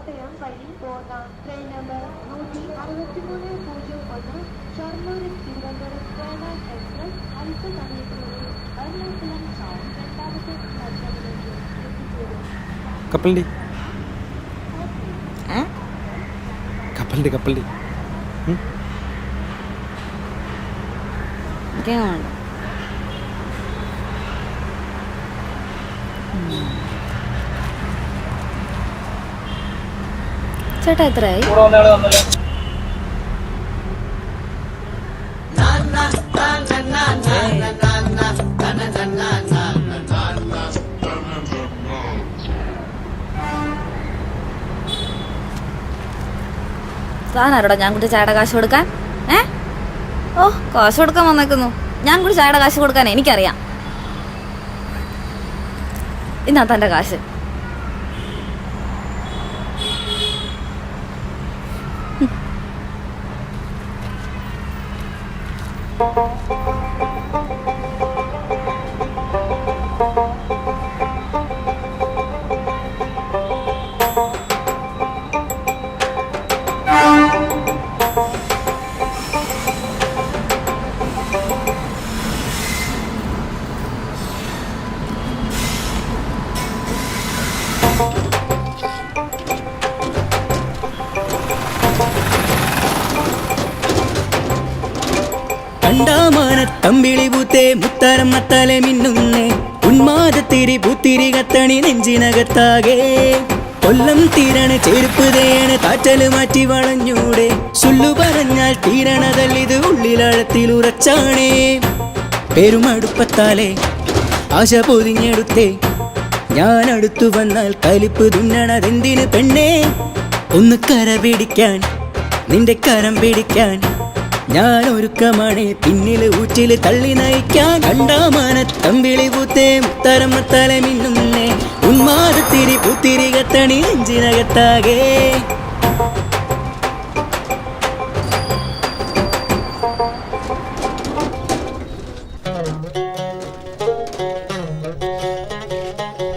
കോട്ടയം വഴി പോകാം. Train number 16301 Shoranur Thiruvananthapuram Venad express അല്പസമയത്തിനുള്ളിൽ എറണാകുളം ടൗൺ രണ്ടാമത്തെ പ്ലാറ്റ്ഫോമിലേക്ക് എത്തിച്ചേരും. കപ്പലിൻ്റെ കപ്പലിൻ്റെ കപ്പലിൻ്റെ ചേട്ടാ എത്രയായി? താനാരോടാ ഞാൻ കുട്ടി ചായയുടെ കാശ് കൊടുക്കാൻ? ഓ, കാശ് കൊടുക്കാൻ വന്നേക്കുന്നു. ഞാൻ കൂടി ചായയുടെ കാശ് കൊടുക്കാൻ എനിക്കറിയാം. ഇന്നാ തൻ്റെ കാശ്. കണ്ടാമാനത്തമ്പിളി പൂത്തേ മുത്താരം മത്താലെ മിന്നുന്നേ ഉന്മാദത്തിരി പൂത്തിരി കത്തണി നെഞ്ചിനകത്താകെ കൊല്ലം തീരണ ചെരുപ്പ് തേണ് കാറ്റല് മാറ്റി വളഞ്ഞൂടെ സുള്ളു പറഞ്ഞാൽ തീരണതല്ലിത് ഉള്ളിലാഴത്തിൽ ഉറച്ചാണേ പെരുമടുപ്പത്താലെ ആശ പൊതിഞ്ഞെടുത്തേ ഞാൻ അടുത്തു വന്നാൽ കലിപ്പ് തുന്നണതെന്തിന് പെണ്ണേ ഒന്ന് കര പിടിക്കാൻ നിന്റെ കരം പിടിക്കാൻ ഞാൻ ഒരുക്കമാണ് പിന്നില് ഊറ്റില് തള്ളി നയിക്കാൻ കണ്ടാമാനത്തമ്പിളി പൂത്തേ മുത്തരം മത്താലെ മിന്നുന്നേ ഉന്മാദത്തിരി പൂത്തിരി കത്തണി നെഞ്ചിനകത്താകെ